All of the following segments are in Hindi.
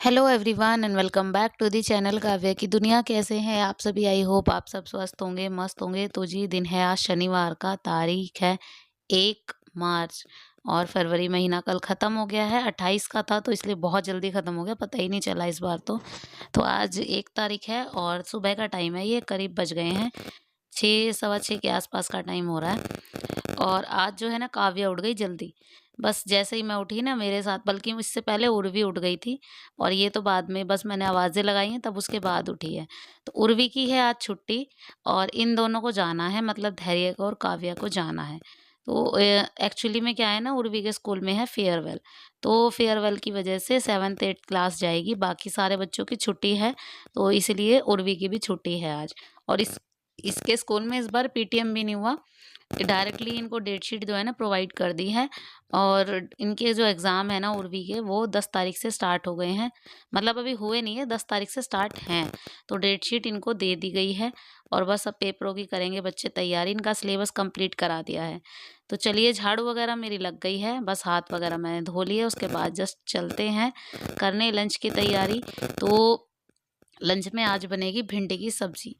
Hello everyone and welcome back to the channel Kavya की दुनिया। कैसे हैं आप सभी? आई होप आप सब स्वस्थ होंगे, मस्त होंगे। तो जी दिन है आज शनिवार का, तारीख है 1 मार्च और फरवरी महीना कल ख़त्म हो गया है। 28 का था तो इसलिए बहुत जल्दी ख़त्म हो गया, पता ही नहीं चला इस बार तो आज 1 तारीख है और सुबह का टाइम है, ये करीब बज गए हैं 6 सवा 6 के आसपास का टाइम हो रहा है। और आज जो है ना काव्या उठ गई जल्दी। बस जैसे ही मैं उठी ना मेरे साथ, बल्कि इससे पहले उर्वी उठ गई थी और ये तो बाद में बस मैंने आवाज़ें लगाई हैं तब उसके बाद उठी है। तो उर्वी की है आज छुट्टी और इन दोनों को जाना है, मतलब धैर्य को और काव्या को जाना है। तो एक्चुअली में क्या है ना, उर्वी के स्कूल में है फेयरवेल। तो फेयरवेल की वजह से 7th 8th क्लास जाएगी, बाकी सारे बच्चों की छुट्टी है। तो इसलिए उर्वी की भी छुट्टी है आज। और इसके स्कूल में इस बार पीटीएम भी नहीं हुआ, डायरेक्टली इनको डेट शीट जो है ना प्रोवाइड कर दी है। और इनके जो एग्ज़ाम है ना उर्वी के, वो 10 तारीख से स्टार्ट हो गए हैं। मतलब अभी हुए नहीं है, 10 तारीख से स्टार्ट हैं। तो डेट शीट इनको दे दी गई है और बस अब पेपरों की करेंगे बच्चे तैयारी। इनका सिलेबस कंप्लीट करा दिया है। तो चलिए, झाड़ू वगैरह मेरी लग गई है, बस हाथ वगैरह मैंने धो लिए। उसके बाद जस्ट चलते हैं करने लंच की तैयारी। तो लंच में आज बनेगी भिंडी की सब्जी।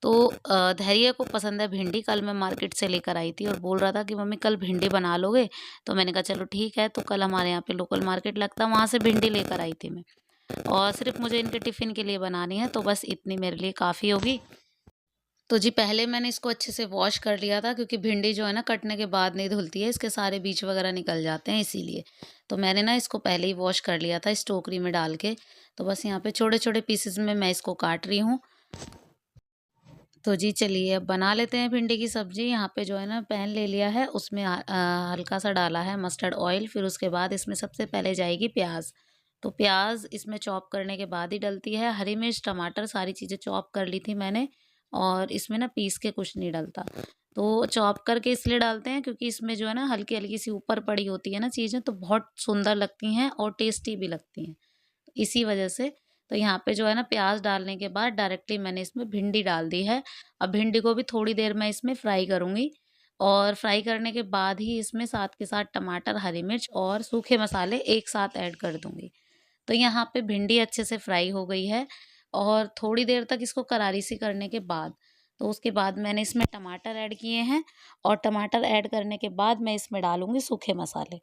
तो धैर्य को पसंद है भिंडी। कल मैं मार्केट से लेकर आई थी और बोल रहा था कि मम्मी कल भिंडी बना लोगे? तो मैंने कहा चलो ठीक है। तो कल हमारे यहाँ पे लोकल मार्केट लगता है, वहाँ से भिंडी लेकर आई थी मैं। और सिर्फ मुझे इनके टिफ़िन के लिए बनानी है, तो बस इतनी मेरे लिए काफ़ी होगी। तो जी पहले मैंने इसको अच्छे से वॉश कर लिया था, क्योंकि भिंडी जो है ना कटने के बाद नहीं धुलती है, इसके सारे बीज वगैरह निकल जाते हैं इसीलिए। तो मैंने ना इसको पहले ही वॉश कर लिया था इस टोकरी में डाल के। तो बस यहाँ पे छोटे-छोटे पीसेज़ में मैं इसको काट रही हूँ। तो जी चलिए अब बना लेते हैं भिंडी की सब्ज़ी। यहाँ पे जो है ना पैन ले लिया है, उसमें हल्का सा डाला है मस्टर्ड ऑयल। फिर उसके बाद इसमें सबसे पहले जाएगी प्याज़। तो प्याज़ इसमें चॉप करने के बाद ही डलती है। हरी मिर्च, टमाटर सारी चीज़ें चॉप कर ली थी मैंने। और इसमें ना पीस के कुछ नहीं डलता। तो चॉप करके इसलिए डालते हैं क्योंकि इसमें जो है ना हल्की-हल्की सी ऊपर पड़ी होती है ना चीज़ें, तो बहुत सुंदर लगती हैं और टेस्टी भी लगती हैं। इसी वजह से। तो यहाँ पे जो है ना प्याज़ डालने के बाद डायरेक्टली मैंने इसमें भिंडी डाल दी है। अब भिंडी को भी थोड़ी देर मैं इसमें फ्राई करूँगी और फ्राई करने के बाद ही इसमें साथ के साथ टमाटर, हरी मिर्च और सूखे मसाले एक साथ ऐड कर दूँगी। तो यहाँ पे भिंडी अच्छे से फ्राई हो गई है और थोड़ी देर तक इसको करारी सी करने के बाद, तो उसके बाद मैंने इसमें टमाटर ऐड किए हैं और टमाटर ऐड करने के बाद मैं इसमें डालूँगी सूखे मसाले।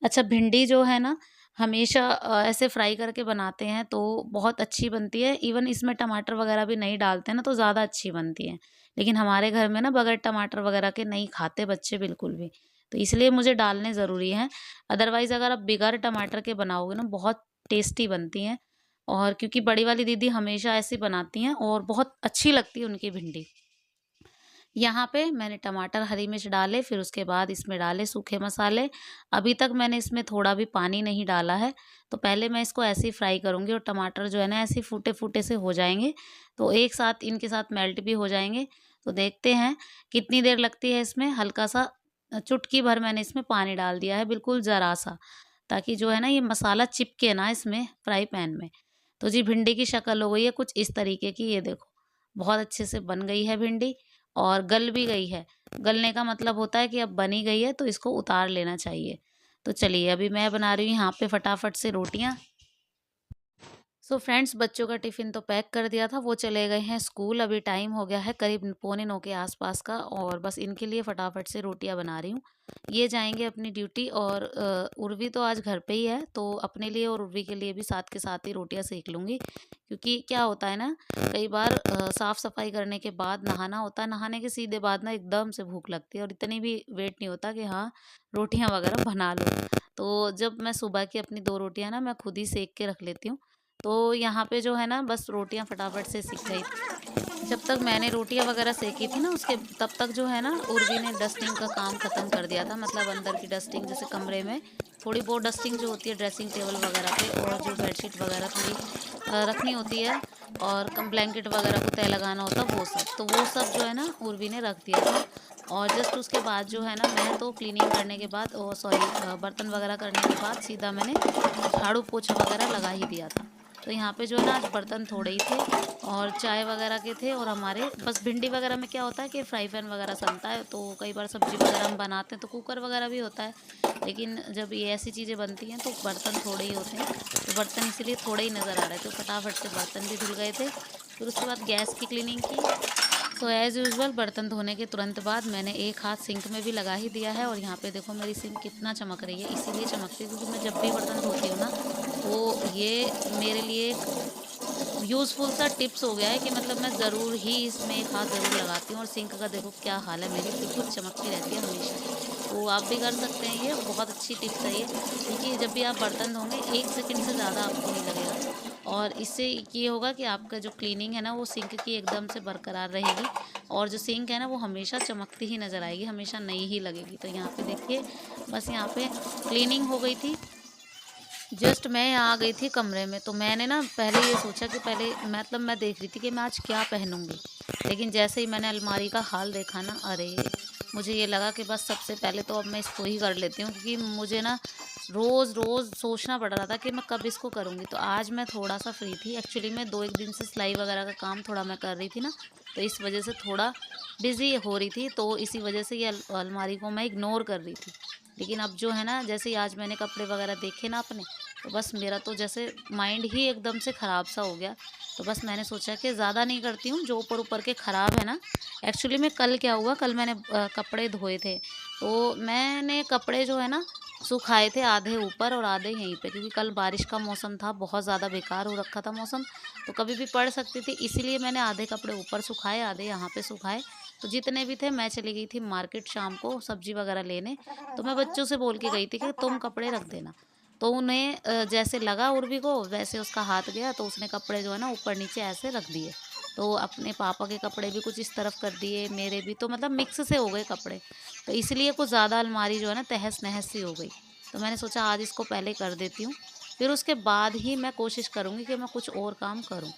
अच्छा, भिंडी जो है ना हमेशा ऐसे फ्राई करके बनाते हैं तो बहुत अच्छी बनती है। इवन इसमें टमाटर वगैरह भी नहीं डालते हैं ना तो ज़्यादा अच्छी बनती है। लेकिन हमारे घर में ना बगैर टमाटर वगैरह के नहीं खाते बच्चे बिल्कुल भी। तो इसलिए मुझे डालने ज़रूरी हैं। अदरवाइज़ अगर आप बगैर टमाटर के बनाओगे ना, बहुत टेस्टी बनती हैं। और क्योंकि बड़ी वाली दीदी हमेशा ऐसी बनाती हैं और बहुत अच्छी लगती है उनकी भिंडी। यहाँ पे मैंने टमाटर, हरी मिर्च डाले, फिर उसके बाद इसमें डाले सूखे मसाले। अभी तक मैंने इसमें थोड़ा भी पानी नहीं डाला है। तो पहले मैं इसको ऐसे ही फ्राई करूँगी और टमाटर जो है ना ऐसे फूटे-फूटे से हो जाएँगे, तो एक साथ इनके साथ मेल्ट भी हो जाएँगे। तो देखते हैं कितनी देर लगती है इसमें। हल्का-सा चुटकी भर मैंने इसमें पानी डाल दिया है, बिल्कुल ज़रा-सा, ताकि जो है ना ये मसाला चिपके ना इसमें फ्राई पैन में। तो जी भिंडी की शक्ल हो गई है कुछ इस तरीके की, ये देखो। बहुत अच्छे से बन गई है भिंडी और गल भी गई है। गलने का मतलब होता है कि अब बनी गई है तो इसको उतार लेना चाहिए। तो चलिए अभी मैं बना रही हूँ यहाँ पे फटाफट से रोटियाँ। सो फ्रेंड्स, बच्चों का टिफ़िन तो पैक कर दिया था, वो चले गए हैं स्कूल। अभी टाइम हो गया है करीब 8:45 के आसपास का और बस इनके लिए फटाफट से रोटियां बना रही हूँ। ये जाएंगे अपनी ड्यूटी और उर्वी तो आज घर पे ही है, तो अपने लिए और उर्वी के लिए भी साथ के साथ ही रोटियां सेक लूँगी। क्योंकि क्या होता है ना, कई बार साफ़ सफाई करने के बाद नहाना होता है, नहाने के सीधे बाद ना एकदम से भूख लगती है और इतनी भी वेट नहीं होता कि हाँ रोटियां वगैरह बना लो। तो जब मैं सुबह की अपनी 2 रोटियां ना मैं खुद ही सेक के रख लेती हूँ। तो यहाँ पे जो है ना बस रोटियां फटाफट से सिक गई। जब तक मैंने रोटियां वगैरह सेकी थी ना, उसके तब तक जो है ना उर्वी ने डस्टिंग का काम ख़त्म कर दिया था। मतलब अंदर की डस्टिंग, जैसे कमरे में थोड़ी बहुत डस्टिंग जो होती है ड्रेसिंग टेबल वगैरह पे, और जो बेडशीट वगैरह थोड़ी रखनी होती है और कम ब्लैंकेट वगैरह को तय लगाना होता वो सब। तो वो सब जो है ना उर्वी ने रख दिया था। और जस्ट उसके बाद जो है ना मैं तो क्लीनिंग करने के बाद सॉरी बर्तन वगैरह करने के बाद सीधा मैंने झाड़ू पोछा वगैरह लगा ही दिया था। तो यहाँ पे जो है ना आज बर्तन थोड़े ही थे और चाय वगैरह के थे, और हमारे बस भिंडी वगैरह में क्या होता है कि फ्राई पैन वगैरह सनता है, तो कई बार सब्जी वगैरह हम बनाते हैं तो कुकर वगैरह भी होता है। लेकिन जब ये ऐसी चीज़ें बनती हैं तो बर्तन थोड़े ही होते हैं, तो बर्तन इसीलिए थोड़े ही नज़र आ रहे थे, तो फटाफट से बर्तन भी धुल गए थे। फिर उसके बाद गैस की क्लीनिंग की। सो एज़ यूजुअल बर्तन धोने के तुरंत बाद मैंने एक हाथ सिंक में भी लगा ही दिया है, और यहाँ पे देखो मेरी सिंक कितना चमक रही है। इसीलिए चमकती है क्योंकि मैं जब भी बर्तन धोती हूँ ना, तो ये मेरे लिए यूज़फुल सा टिप्स हो गया है कि मतलब मैं ज़रूर ही इसमें एक हाथ ज़रूर लगाती हूँ। और सिंक का देखो क्या हाल है, मेरी बिल्कुल चमकती रहती है हमेशा। तो आप भी कर सकते हैं, ये बहुत अच्छी टिप्स है ये, क्योंकि जब भी आप बर्तन धोंगे 1 सेकंड से ज़्यादा आपको नहीं लगेगा, और इससे ये होगा कि आपका जो क्लीनिंग है ना वो सिंक की एकदम से बरकरार रहेगी, और जो सिंक है ना वो हमेशा चमकती ही नज़र आएगी, हमेशा नई ही लगेगी। तो यहाँ पे देखिए बस यहाँ पे क्लीनिंग हो गई थी। जस्ट मैं यहाँ आ गई थी कमरे में, तो मैंने ना पहले ये सोचा कि पहले मतलब मैं देख रही थी कि मैं आज क्या पहनूंगी। लेकिन जैसे ही मैंने अलमारी का हाल देखा ना, अरे मुझे ये लगा कि बस सबसे पहले तो अब मैं इसको ही कर लेती हूँ, क्योंकि मुझे ना रोज़ रोज़ सोचना पड़ रहा था कि मैं कब इसको करूँगी। तो आज मैं थोड़ा सा फ्री थी, एक्चुअली मैं 2 एक दिन से सिलाई वगैरह का काम थोड़ा मैं कर रही थी ना, तो इस वजह से थोड़ा बिज़ी हो रही थी, तो इसी वजह से ये अलमारी को मैं इग्नोर कर रही थी। लेकिन अब जो है ना, जैसे ही आज मैंने कपड़े वगैरह देखे ना अपने, तो बस मेरा तो जैसे माइंड ही एकदम से ख़राब सा हो गया। तो बस मैंने सोचा कि ज़्यादा नहीं करती हूँ, जो ऊपर ऊपर के ख़राब है ना। एक्चुअली में कल क्या हुआ, कल मैंने कपड़े धोए थे, तो मैंने कपड़े जो है ना सुखाए थे, आधे ऊपर और आधे यहीं पे, क्योंकि कल बारिश का मौसम था, बहुत ज़्यादा बेकार हो रखा था मौसम, तो कभी भी पड़ सकती थी, इसीलिए मैंने आधे कपड़े ऊपर सुखाए, आधे यहाँ पे सुखाए। तो जितने भी थे, मैं चली गई थी मार्केट शाम को सब्जी वगैरह लेने। तो मैं बच्चों से बोल के गई थी कि तुम कपड़े रख देना। तो उन्हें जैसे लगा उर्वी को, वैसे उसका हाथ गया, तो उसने कपड़े जो है ना ऊपर नीचे ऐसे रख दिए। तो अपने पापा के कपड़े भी कुछ इस तरफ कर दिए, मेरे भी, तो मतलब मिक्स से हो गए कपड़े। तो इसलिए कुछ ज़्यादा अलमारी जो है ना तहस नहस सी हो गई। तो मैंने सोचा आज इसको पहले कर देती हूँ, फिर उसके बाद ही मैं कोशिश करूँगी कि मैं कुछ और काम करूँ।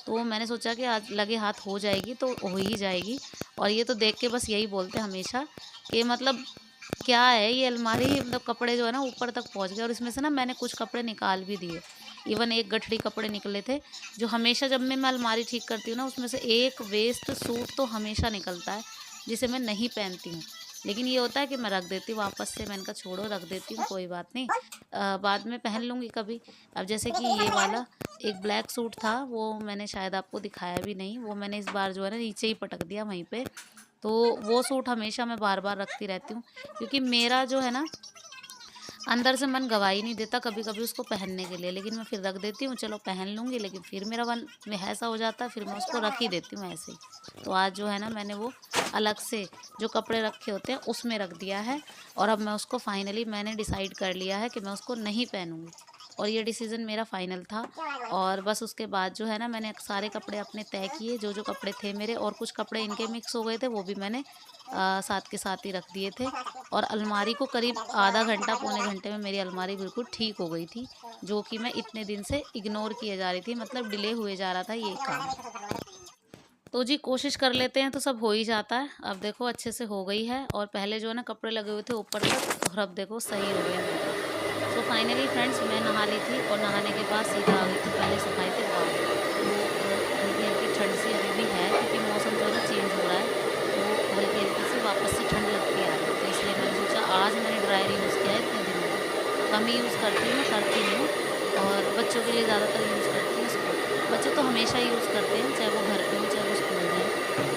तो मैंने सोचा कि आज लगे हाथ हो जाएगी तो हो ही जाएगी। और ये तो देख के बस यही बोलते हैं हमेशा कि मतलब क्या है ये अलमारी, मतलब कपड़े जो है ना ऊपर तक पहुंच गए, और इसमें से ना मैंने कुछ कपड़े निकाल भी दिए। इवन एक गठरी कपड़े निकले थे, जो हमेशा जब मैं अलमारी ठीक करती हूँ ना, उसमें से एक वेस्ट सूट तो हमेशा निकलता है, जिसे मैं नहीं पहनती हूँ। लेकिन ये होता है कि मैं रख देती हूँ वापस से, मैंने कहा छोड़ो रख देती हूँ, कोई बात नहीं, बाद में पहन लूँगी कभी। अब जैसे कि ये वाला एक ब्लैक सूट था, वो मैंने शायद आपको दिखाया भी नहीं, वो मैंने इस बार जो है ना नीचे ही पटक दिया वहीं पे। तो वो सूट हमेशा मैं बार बार रखती रहती हूँ, क्योंकि मेरा जो है ना अंदर से मन गवा ही नहीं देता कभी कभी उसको पहनने के लिए, लेकिन मैं फिर रख देती हूँ, चलो पहन लूँगी, लेकिन फिर मेरा मन में ऐसा हो जाता है, फिर मैं उसको रख ही देती हूँ ऐसे ही। तो आज जो है ना मैंने वो अलग से जो कपड़े रखे होते हैं उसमें रख दिया है, और अब मैं उसको फाइनली मैंने डिसाइड कर लिया है कि मैं उसको नहीं पहनूंगी, और ये डिसीज़न मेरा फाइनल था। और बस उसके बाद जो है ना मैंने सारे कपड़े अपने तय किए, जो जो कपड़े थे मेरे, और कुछ कपड़े इनके मिक्स हो गए थे, वो भी मैंने साथ के साथ ही रख दिए थे। और अलमारी को करीब आधा घंटा पौने घंटे में मेरी अलमारी बिल्कुल ठीक हो गई थी, जो कि मैं इतने दिन से इग्नोर किए जा रही थी, मतलब डिले हुए जा रहा था ये काम। तो जी कोशिश कर लेते हैं तो सब हो ही जाता है। अब देखो अच्छे से हो गई है, और पहले जो है ना कपड़े लगे हुए थे ऊपर तक, और अब देखो सही हो गए हैं। सो फाइनली फ्रेंड्स मैं नहा ली थी, और नहाने के बाद सीधा आ गई थी, पहले सुखाए थे बाल। तो हल्की हल्की ठंड सी अभी भी है, क्योंकि मौसम जो है ना चेंज हो रहा है, तो हल्की हल्की सी वापस से ठंड लगती आ रही है। तो इसलिए मैंने सोचा आज मैंने ड्रायर यूज़ किया है इतने दिनों में, कम ही यूज़ करती हूँ, मैं करती नहीं हूँ, और बच्चों के लिए ज़्यादातर यूज़ करती हूँ इसको। बच्चे तो हमेशा यूज़ करते हैं, चाहे वो घर पे हो चाहे वो स्कूल जाए।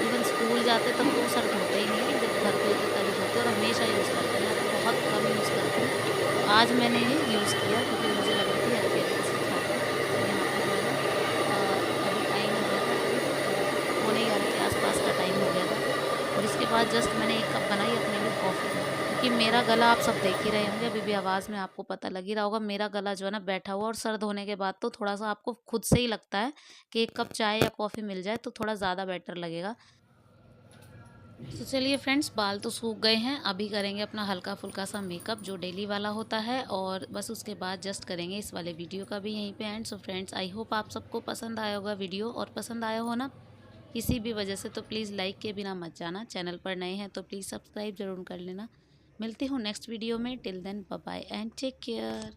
इवन स्कूल जाते तब तो वो सर धोते ही नहीं है, जब घर पे होते तभी धोते, और हमेशा यूज़ करते हैं, मैं तो बहुत कम यूज़ करती हूँ। तो आज मैंने ये यूज़ किया, क्योंकि मुझे लग रही थी हल्की हल्की सी ठंड। तो यहाँ पे जो है ना अभी टाइम हो गया था करीब 11:45 के आसपास का टाइम हो गया था, और इसके बाद जस्ट मैंने एक कप बनाई अपने लिए कॉफ़ी, क्योंकि मेरा गला आप सब देख ही रहे होंगे, अभी भी आवाज़ में आपको पता लग ही रहा होगा, मेरा गला जो है ना बैठा हुआ, और सर धोने के बाद तो थोड़ा सा आपको खुद से ही लगता है कि एक कप चाय या कॉफ़ी मिल जाए तो थोड़ा ज़्यादा बेटर लगेगा। तो चलिए फ्रेंड्स, बाल तो सूख गए हैं, अभी करेंगे अपना हल्का-फुल्का सा मेकअप जो डेली वाला होता है, और बस उसके बाद जस्ट करेंगे इस वाले वीडियो का भी यहीं पे and. So friends, I hope आप सबको पसंद आया होगा वीडियो, और पसंद आया हो ना किसी भी वजह से तो प्लीज़ लाइक किए बिना मत जाना। चैनल पर नए हैं तो प्लीज़ सब्सक्राइब ज़रूर कर लेना। मिलती हूँ नेक्स्ट वीडियो में, till then bye bye and take care.